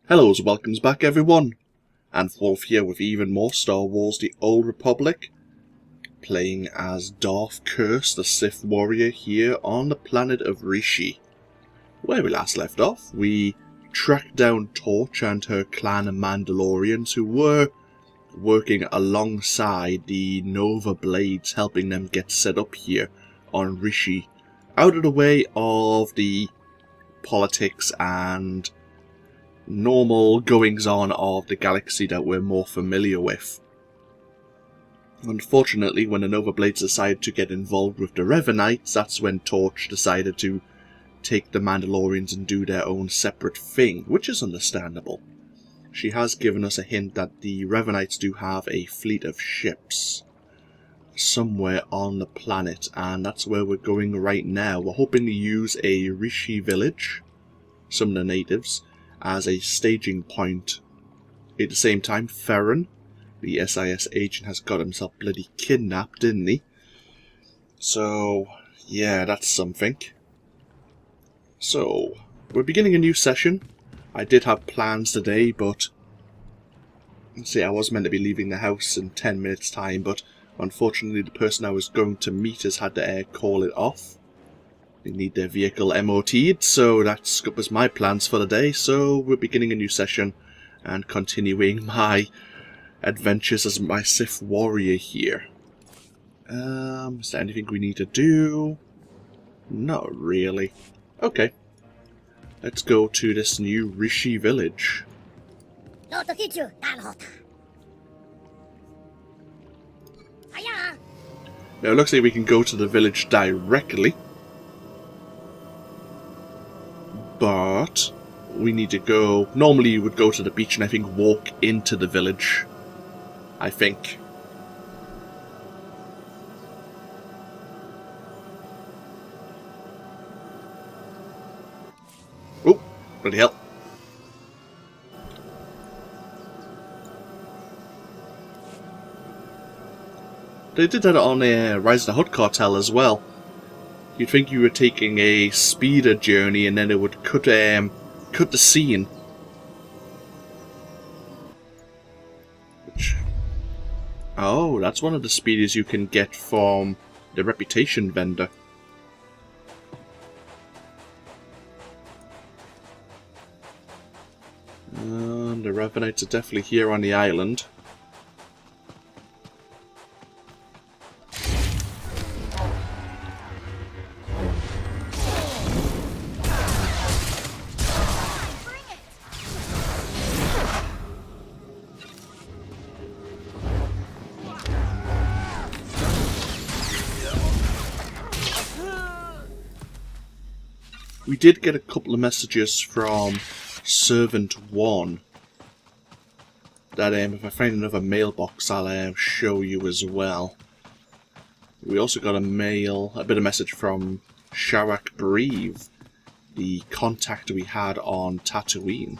Hello and welcomes back everyone. AnthWolf here with even more Star Wars The Old Republic, playing as Darth Curse, the Sith warrior here on the planet of Rishi. Where we last left off, we tracked down Torch and her clan of Mandalorians who were working alongside the Nova Blades, helping them get set up here on Rishi, out of the way of the politics and normal goings-on of the galaxy that we're more familiar with. Unfortunately, when the Nova Blades decided to get involved with the Revanites, that's when Torch decided to take the Mandalorians and do their own separate thing, which is understandable. She has given us a hint that the Revanites do have a fleet of ships somewhere on the planet, and that's where we're going right now. We're hoping to use a Rishi Village, some of the natives, as a staging point. At the same time, Theron, the SIS agent, has got himself bloody kidnapped, didn't he? So, yeah, that's something. So, we're beginning a new session. I did have plans today, but see, I was meant to be leaving the house in 10 minutes time, but unfortunately the person I was going to meet has had to call it off. They need their vehicle MOT'd, so that scuppers my plans for the day. So we're beginning a new session and continuing my adventures as my Sith warrior here. Is there anything we need to do? Not really. Okay. Let's go to this new Rishi Village. Now it looks like we can go to the village directly, but we need to go... Normally you would go to the beach and I think walk into the village, I think. Oh, bloody hell. They did that on Rise of the Hutt Cartel as well. You'd think you were taking a speeder journey and then it would cut the scene. Oh, that's one of the speeders you can get from the reputation vendor. The Revanites are definitely here on the island. We did get a couple of messages from Servant 1 that if I find another mailbox I'll show you as well. We also got a bit of message from Sharak Breve, the contact we had on Tatooine.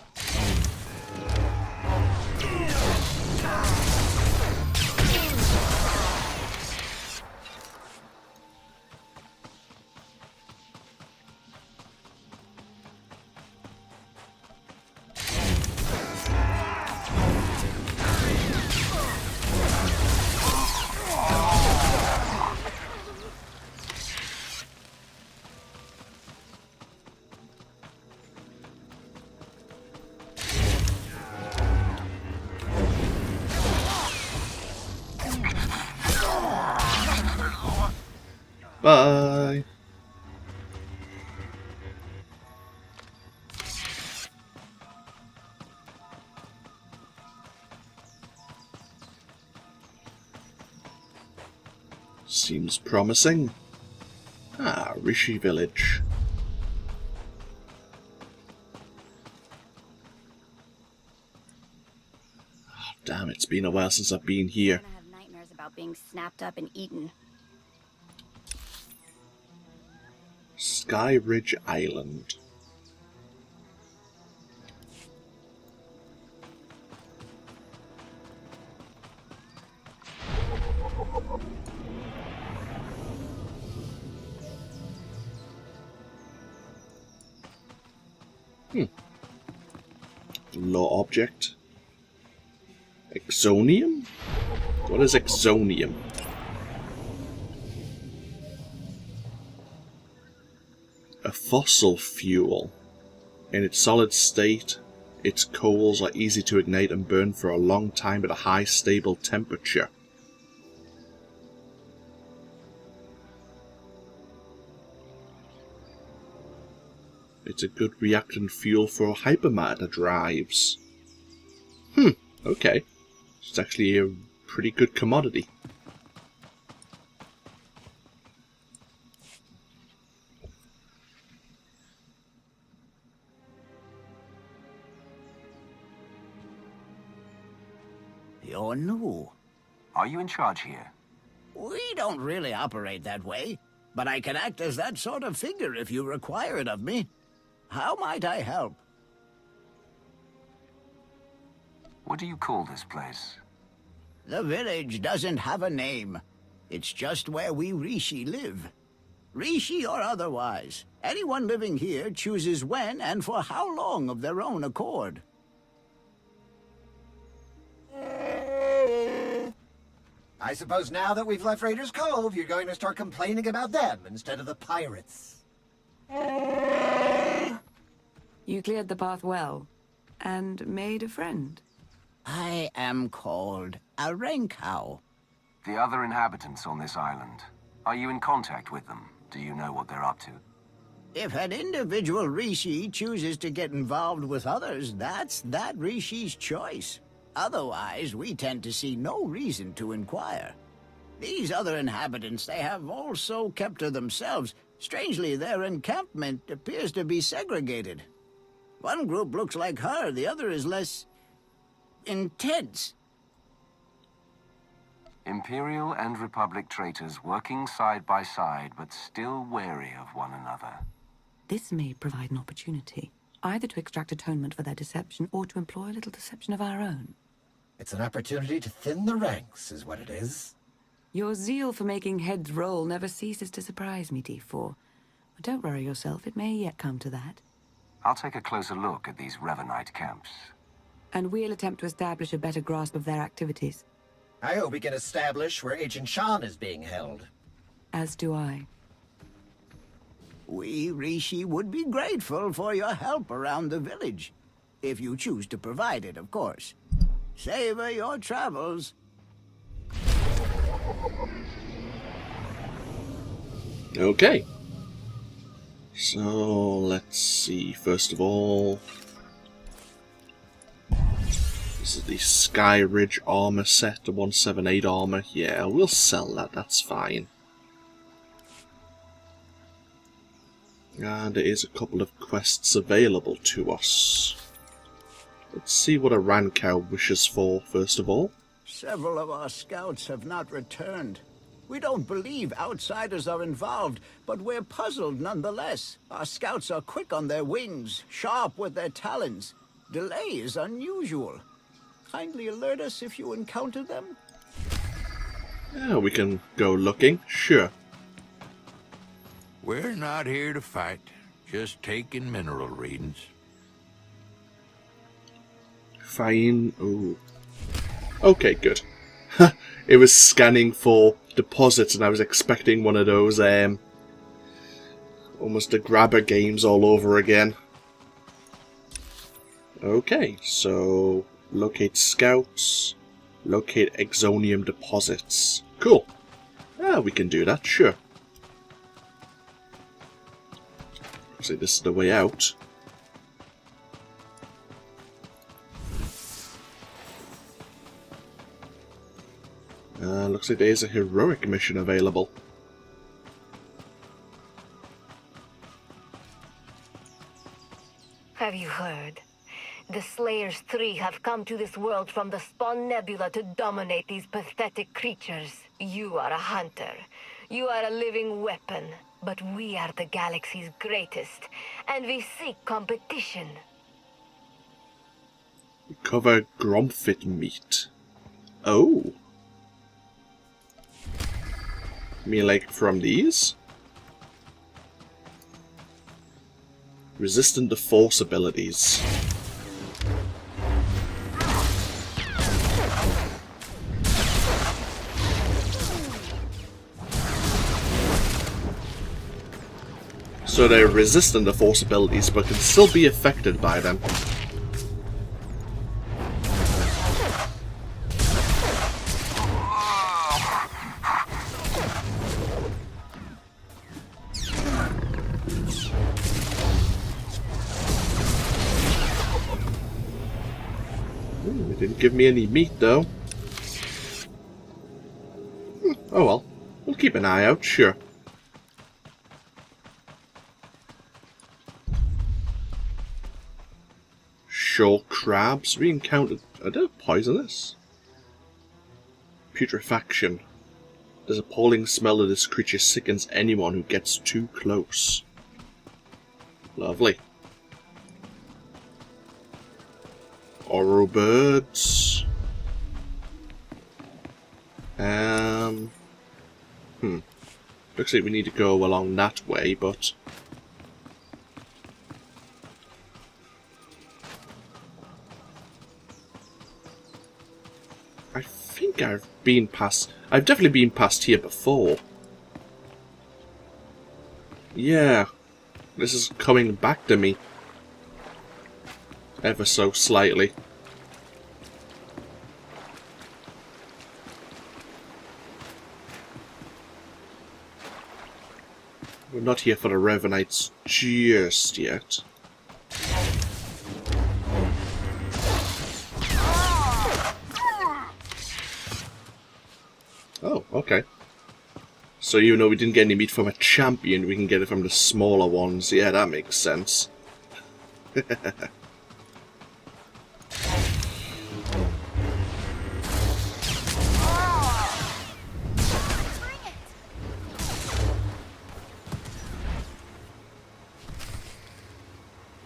Bye. Seems promising. Ah, Rishi Village. Oh, damn, it's been a while since I've been here. I have nightmares about being snapped up and eaten. Sky Ridge Island. Low object. Exonium? What is exonium? A fossil fuel. In its solid state, its coals are easy to ignite and burn for a long time at a high stable temperature. It's a good reactant fuel for hypermatter drives. Okay. It's actually a pretty good commodity. You're new. Are you in charge here? We don't really operate that way, but I can act as that sort of figure if you require it of me. How might I help? What do you call this place? The village doesn't have a name. It's just where we Rishi live. Rishi or otherwise, anyone living here chooses when and for how long of their own accord. I suppose now that we've left Raiders Cove, you're going to start complaining about them instead of the pirates. You cleared the path well, and made a friend. I am called a Renkow. The other inhabitants on this island. Are you in contact with them? Do you know what they're up to? If an individual Rishi chooses to get involved with others, that's that Rishi's choice. Otherwise, we tend to see no reason to inquire. These other inhabitants, they have also kept to themselves. Strangely, their encampment appears to be segregated. One group looks like her, the other is less intense. Imperial and Republic traitors working side by side, but still wary of one another. This may provide an opportunity, either to extract atonement for their deception or to employ a little deception of our own. It's an opportunity to thin the ranks, is what it is. Your zeal for making heads roll never ceases to surprise me, D4. But don't worry yourself, it may yet come to that. I'll take a closer look at these Revanite camps. And we'll attempt to establish a better grasp of their activities. I hope we can establish where Agent Shan is being held. As do I. We, Rishi, would be grateful for your help around the village. If you choose to provide it, of course. Savor your travels. Okay. So, let's see. First of all, this is the Sky Ridge armor set, the 178 armor. Yeah, we'll sell that, that's fine. And there is a couple of quests available to us. Let's see what a Renkow wishes for, first of all. Several of our scouts have not returned. We don't believe outsiders are involved, but we're puzzled nonetheless. Our scouts are quick on their wings, sharp with their talons. Delay is unusual. Kindly alert us if you encounter them. Yeah, we can go looking, sure. We're not here to fight, just taking mineral readings. Fine. Ooh. Okay, good. It was scanning for deposits and I was expecting one of those, almost the grabber games all over again. Okay, so locate scouts, locate exonium deposits. Cool. Yeah, we can do that, sure. Looks like this is the way out. Looks like there is a heroic mission available. Have you heard? The Slayers 3 have come to this world from the Spawn Nebula to dominate these pathetic creatures. You are a hunter. You are a living weapon. But we are the galaxy's greatest, and we seek competition. Recover Gromfit meat. Oh. You mean like from these? Resistant to force abilities. So they're resistant to Force abilities, but can still be affected by them. It didn't give me any meat, though. Oh well. We'll keep an eye out, sure. Shore crabs. We encountered... Are they poisonous? Putrefaction. This appalling smell of this creature sickens anyone who gets too close. Lovely. Oro birds. Looks like we need to go along that way, but... I think I've been past... I've definitely been past here before. Yeah. This is coming back to me. Ever so slightly. We're not here for the Revanites just yet. Oh, okay. So even though we didn't get any meat from a champion, we can get it from the smaller ones. Yeah, that makes sense.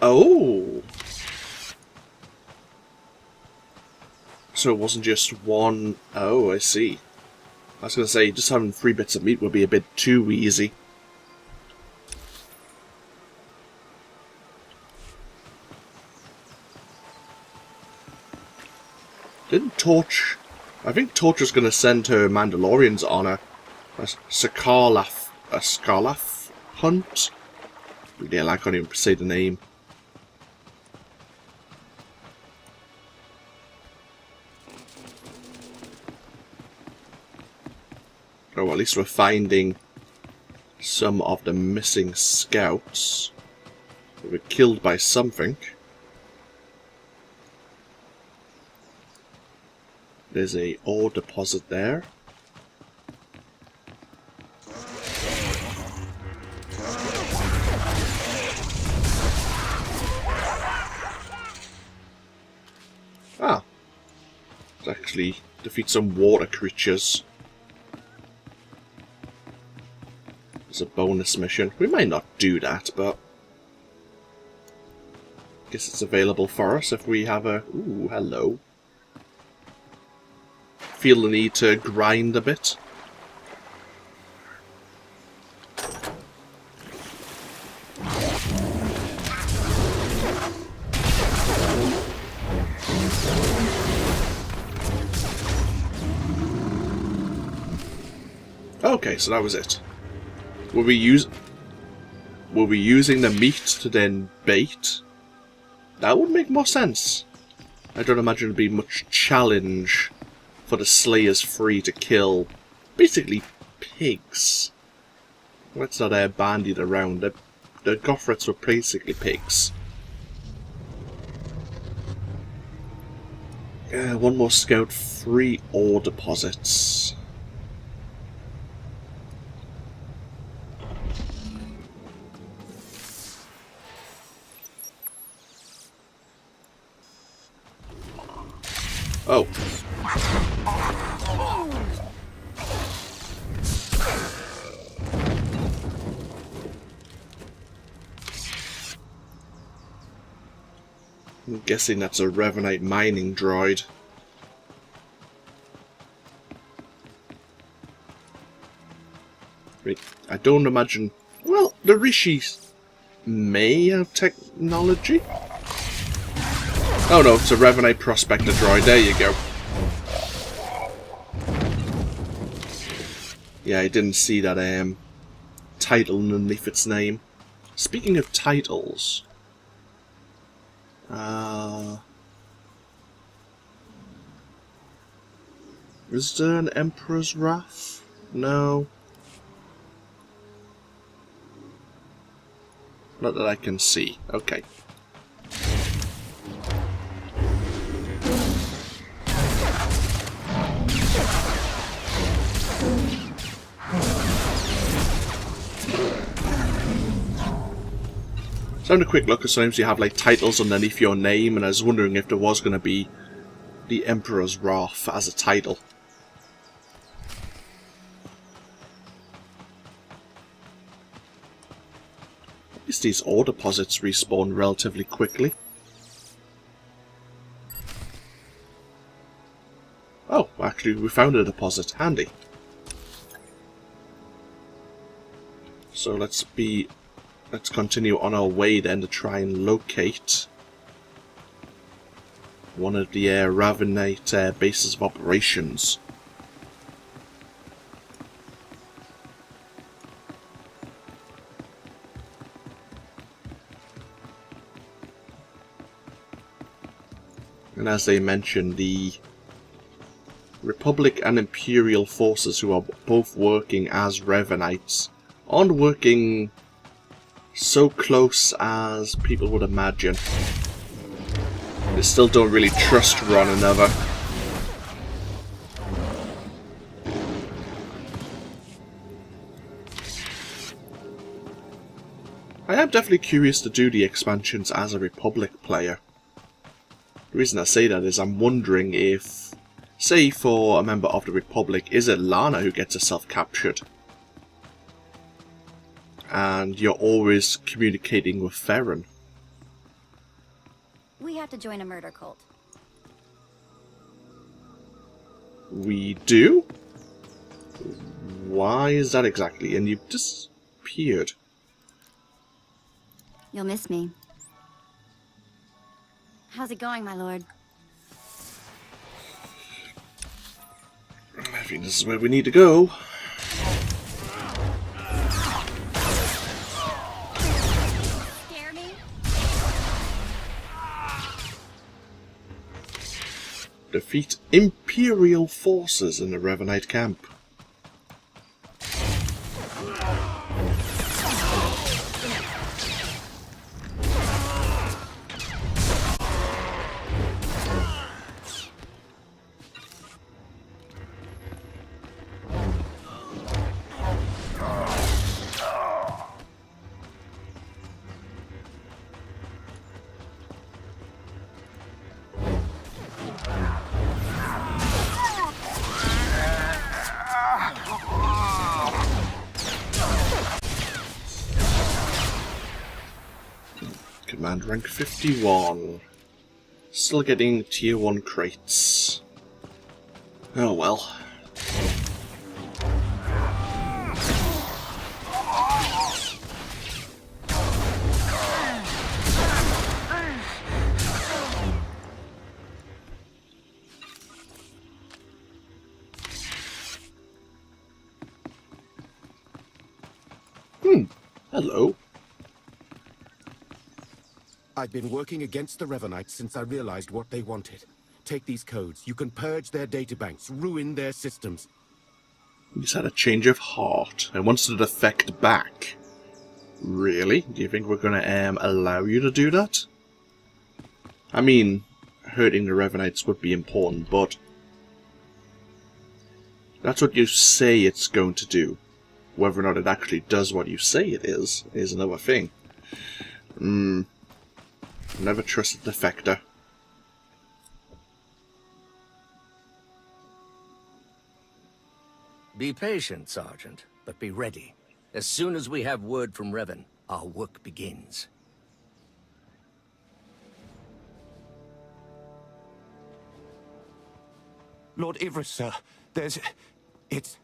Oh! So it wasn't just one... Oh, I see. I was going to say, just having 3 bits of meat would be a bit too easy. Didn't Torch... I think Torch was going to send her Mandalorians on a Scarlath hunt? Yeah, I can't even say the name. Oh, at least we're finding some of the missing scouts. They were killed by something. There's a ore deposit there. Ah. Let's actually defeat some water creatures. It's a bonus mission. We might not do that, but I guess it's available for us if we have a... Ooh, hello. Feel the need to grind a bit. Okay, so that was it. Were we using the meat to then bait? That would make more sense. I don't imagine there'd be much challenge for the Slayers free to kill basically pigs. Let's not bandied around. The Gothrets were basically pigs. One more scout, 3 ore deposits. Oh. I'm guessing that's a Revanite mining droid. Wait, I don't imagine... Well, the Rishis may have technology? Oh no, it's a Revanite Prospector droid, there you go. Yeah, I didn't see that title underneath its name. Speaking of titles, is there an Emperor's Wrath? No. Not that I can see. Okay. So having a quick look, because sometimes you have like titles underneath your name, and I was wondering if there was going to be the Emperor's Wrath as a title. At least these ore deposits respawn relatively quickly. Oh, actually we found a deposit. Handy. So let's continue on our way then to try and locate one of the Revanite bases of operations. And as they mentioned, the Republic and Imperial forces, who are both working as Revanites, aren't working so close as people would imagine. They still don't really trust one another. I am definitely curious to do the expansions as a Republic player. The reason I say that is I'm wondering if, say for a member of the Republic, is it Lana who gets herself captured? And you're always communicating with Farron. We have to join a murder cult. We do? Why is that exactly? And you've disappeared. You'll miss me. How's it going, my lord? I think this is where we need to go. Scare me? Defeat Imperial forces in the Revanite camp. Command rank 51. Still getting tier 1 crates. Oh well. Hello. I've been working against the Revanites since I realized what they wanted. Take these codes. You can purge their databanks, ruin their systems. He's had a change of heart and wants the defect back. Really? Do you think we're going to allow you to do that? I mean, hurting the Revanites would be important, but that's what you say it's going to do. Whether or not it actually does what you say it is another thing. Never trust a defector. Be patient, Sergeant, but be ready. As soon as we have word from Revan, our work begins. Lord Ivris, sir, it's...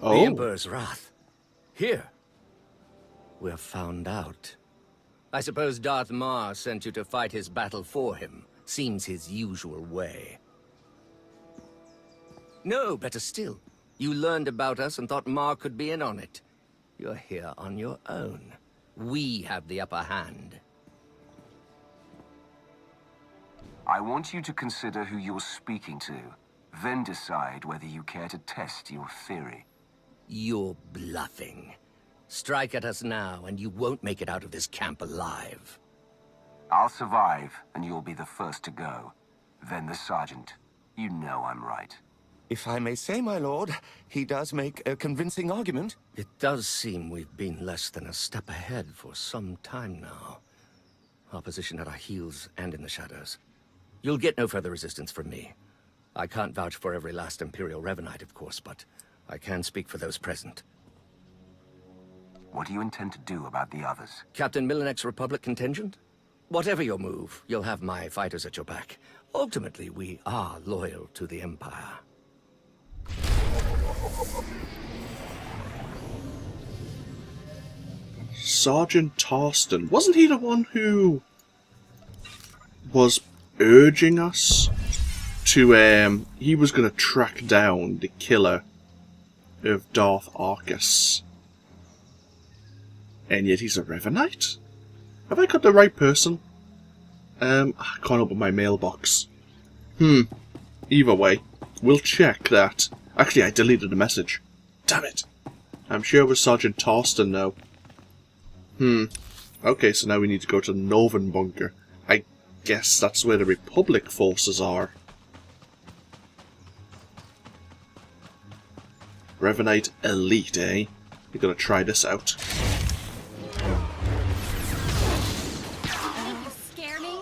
The Emperor's Wrath. Here. We're found out. I suppose Darth Mar sent you to fight his battle for him. Seems his usual way. No, better still. You learned about us and thought Mar could be in on it. You're here on your own. We have the upper hand. I want you to consider who you're speaking to, then decide whether you care to test your theory. You're bluffing. Strike at us now, and you won't make it out of this camp alive. I'll survive, and you'll be the first to go. Then the Sergeant. You know I'm right. If I may say, my lord, he does make a convincing argument. It does seem we've been less than a step ahead for some time now. Our position at our heels and in the shadows. You'll get no further resistance from me. I can't vouch for every last Imperial Revanite, of course, but I can speak for those present. What do you intend to do about the others? Captain Millenek's Republic contingent? Whatever your move, you'll have my fighters at your back. Ultimately, we are loyal to the Empire. Sergeant Tarston, wasn't he the one who was urging us to, he was going to track down the killer of Darth Arcus? And yet he's a Revanite? Have I got the right person? I can't open my mailbox. Either way, we'll check that. Actually, I deleted the message. Damn it. I'm sure it was Sergeant Tarston, though. Okay, so now we need to go to the Northern Bunker. I guess that's where the Republic forces are. Revanite Elite, eh? We're gonna try this out. You scare me?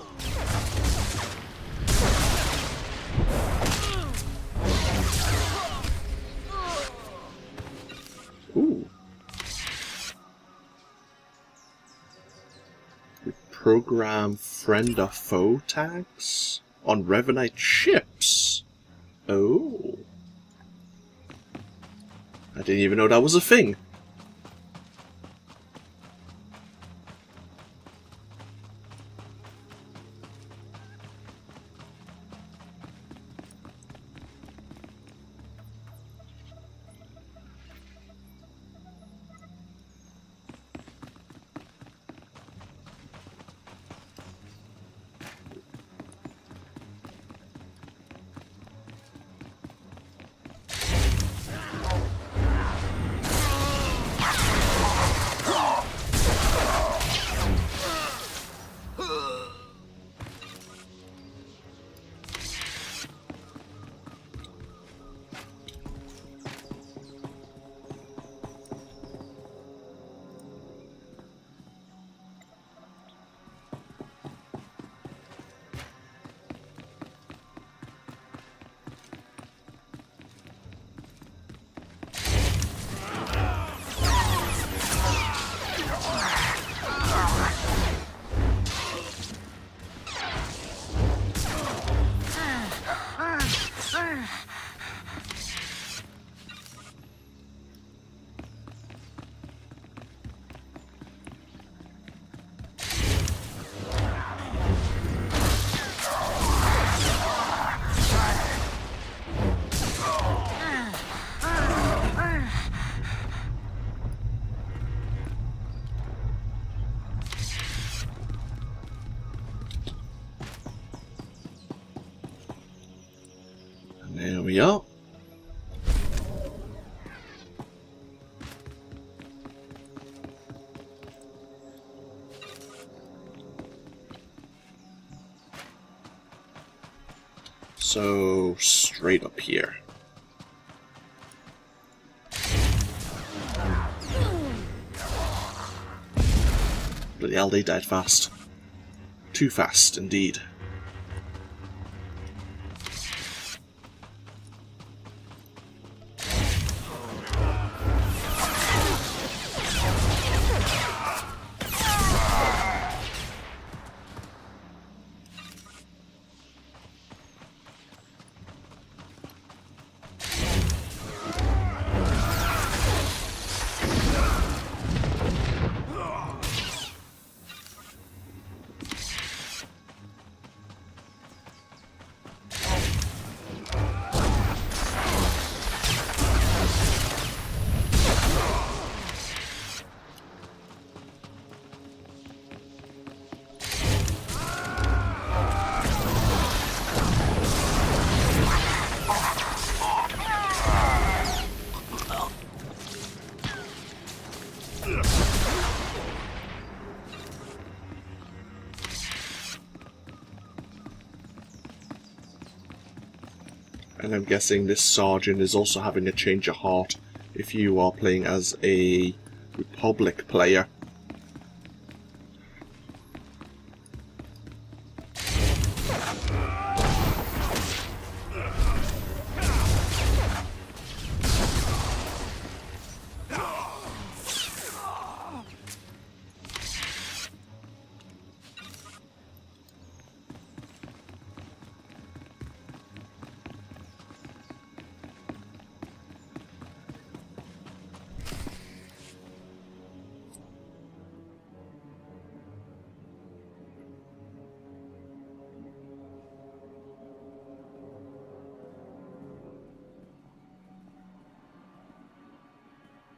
Ooh. We program friend or foe tags on Revanite ships. Oh. I didn't even know that was a thing. There we are. So, straight up here. Bloody hell, they died fast. Too fast, indeed. And I'm guessing this sergeant is also having a change of heart if you are playing as a Republic player.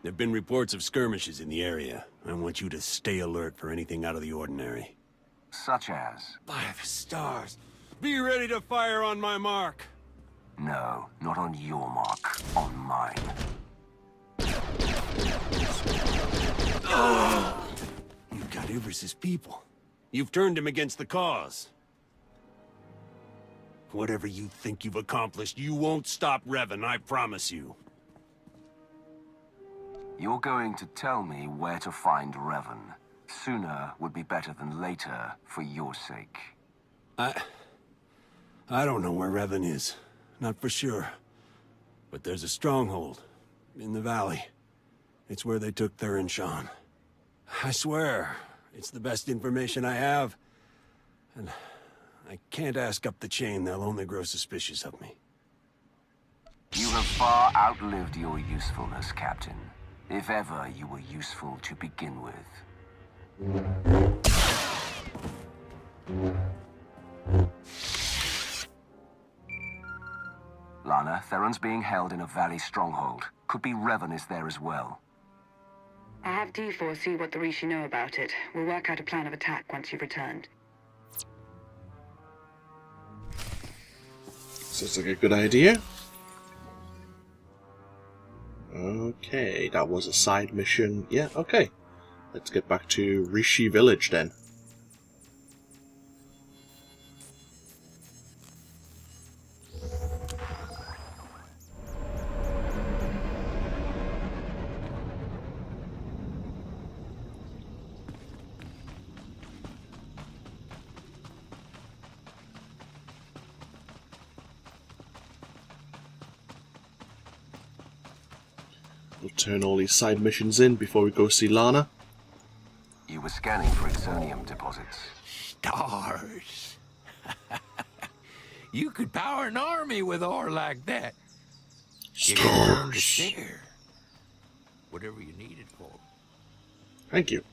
There have been reports of skirmishes in the area. I want you to stay alert for anything out of the ordinary. Such as? By the stars! Be ready to fire on my mark! No, not on your mark. On mine. You've got Ivris's people. You've turned him against the cause. Whatever you think you've accomplished, you won't stop Revan, I promise you. You're going to tell me where to find Revan. Sooner would be better than later, for your sake. I don't know where Revan is. Not for sure. But there's a stronghold. In the valley. It's where they took Theron Shan. I swear, it's the best information I have. And I can't ask up the chain, they'll only grow suspicious of me. You have far outlived your usefulness, Captain. If ever you were useful to begin with. Lana, Theron's being held in a valley stronghold. Could be Revan is there as well. I'll have D4 see what the Rishi know about it. We'll work out a plan of attack once you've returned. Sounds like a good idea. Okay, that was a side mission. Yeah, okay. Let's get back to Rishi Village then. We'll turn all these side missions in before we go see Lana. You were scanning for Exonium deposits. Stars. You could power an army with ore like that. You could turn to share. Whatever you need it for. Thank you.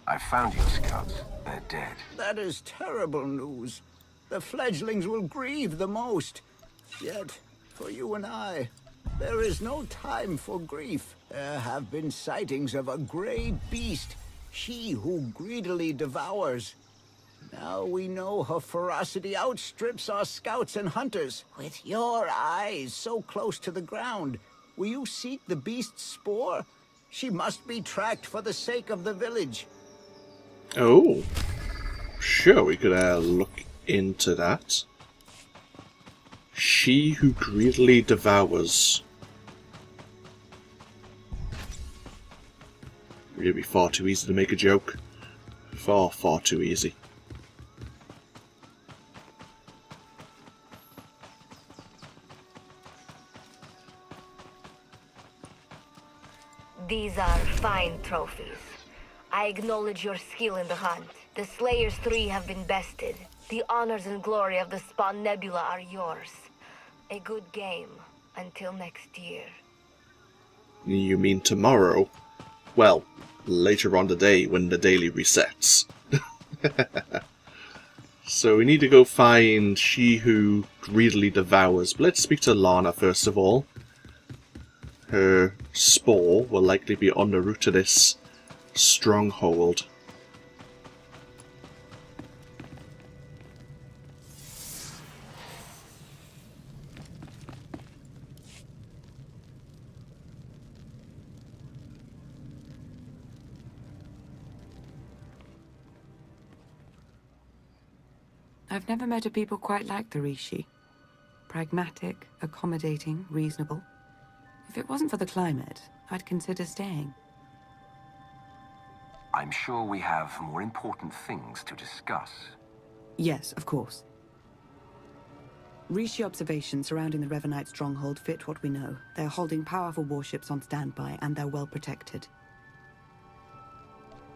I found your scouts. They're dead. That is terrible news. The fledglings will grieve the most. Yet, for you and I, there is no time for grief. There have been sightings of a gray beast, she who greedily devours. Now we know her ferocity outstrips our scouts and hunters. With your eyes so close to the ground, will you seek the beast's spoor? She must be tracked for the sake of the village. Oh, sure, we could look into that. She who greedily devours. It'd be far too easy to make a joke. Far, far too easy. These are fine trophies. I acknowledge your skill in the hunt. The Slayers 3 have been bested. The honors and glory of the Spawn Nebula are yours. A good game until next year. You mean tomorrow? Well, later on today when the daily resets. So we need to go find she who greedily devours. But let's speak to Lana first of all. Her spore will likely be en route to this stronghold. I've never met a people quite like the Rishi. Pragmatic, accommodating, reasonable. If it wasn't for the climate, I'd consider staying. I'm sure we have more important things to discuss. Yes, of course. Rishi observations surrounding the Revanite stronghold fit what we know. They're holding powerful warships on standby, and they're well protected.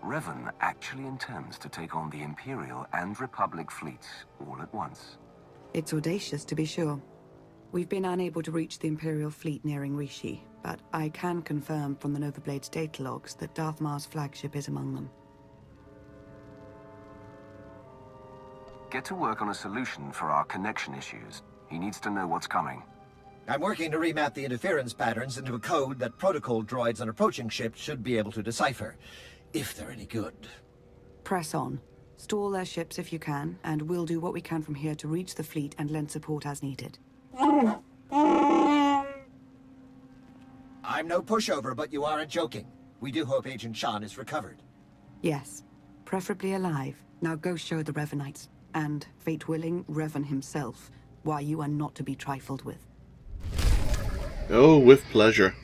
Revan actually intends to take on the Imperial and Republic fleets all at once. It's audacious, to be sure. We've been unable to reach the Imperial fleet nearing Rishi, but I can confirm from the Novablade's data logs that Darth Mar's flagship is among them. Get to work on a solution for our connection issues. He needs to know what's coming. I'm working to remap the interference patterns into a code that protocol droids on approaching ships should be able to decipher, if they're any good. Press on. Stall their ships if you can, and we'll do what we can from here to reach the fleet and lend support as needed. I'm no pushover, but you aren't joking. We do hope Agent Shan is recovered. Yes, preferably alive. Now go show the Revanites, and, fate willing, Revan himself, why you are not to be trifled with. Oh, with pleasure.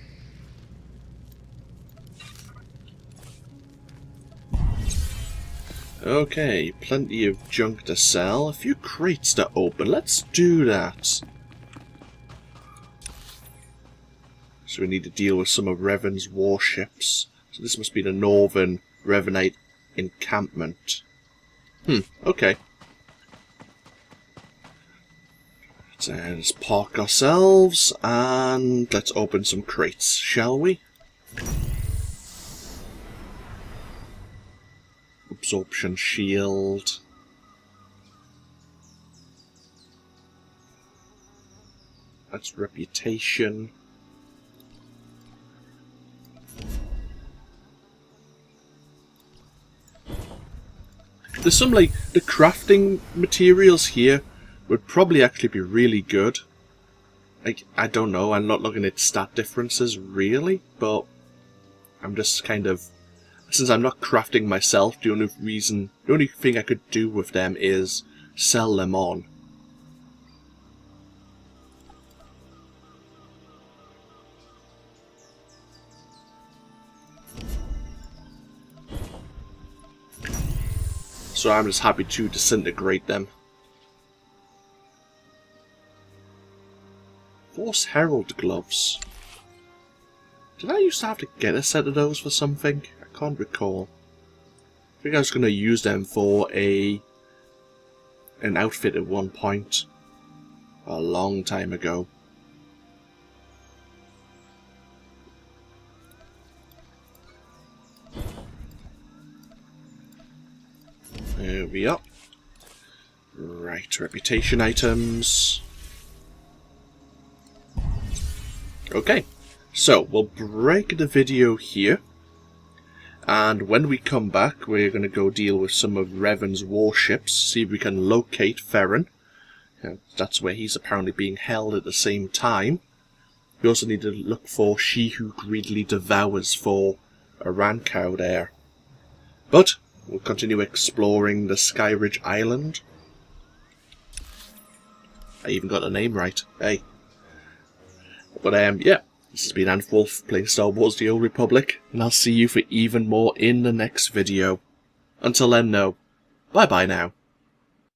Okay, plenty of junk to sell, a few crates to open. Let's do that. So we need to deal with some of Revan's warships. So this must be the northern Revanite encampment. Okay. Let's park ourselves and let's open some crates, shall we? Absorption shield. That's reputation. There's some, like, the crafting materials here would probably actually be really good. Like, I don't know, I'm not looking at stat differences really, but I'm just kind of, since I'm not crafting myself, the only thing I could do with them is sell them on. So I'm just happy to disintegrate them. Force Herald gloves. Did I used to have to get a set of those for something? I can't recall. I think I was going to use them for an outfit at one point. A long time ago. There we are. Right, reputation items. Okay, so we'll break the video here. And when we come back, we're going to go deal with some of Revan's warships, see if we can locate Ferren. That's where he's apparently being held at the same time. We also need to look for She Who Greedily Devours for a Rancow there. But we'll continue exploring the Skyridge Island. I even got the name right. Hey. But yeah, this has been AnthWolf playing Star Wars The Old Republic, and I'll see you for even more in the next video. Until then, no. Bye bye now.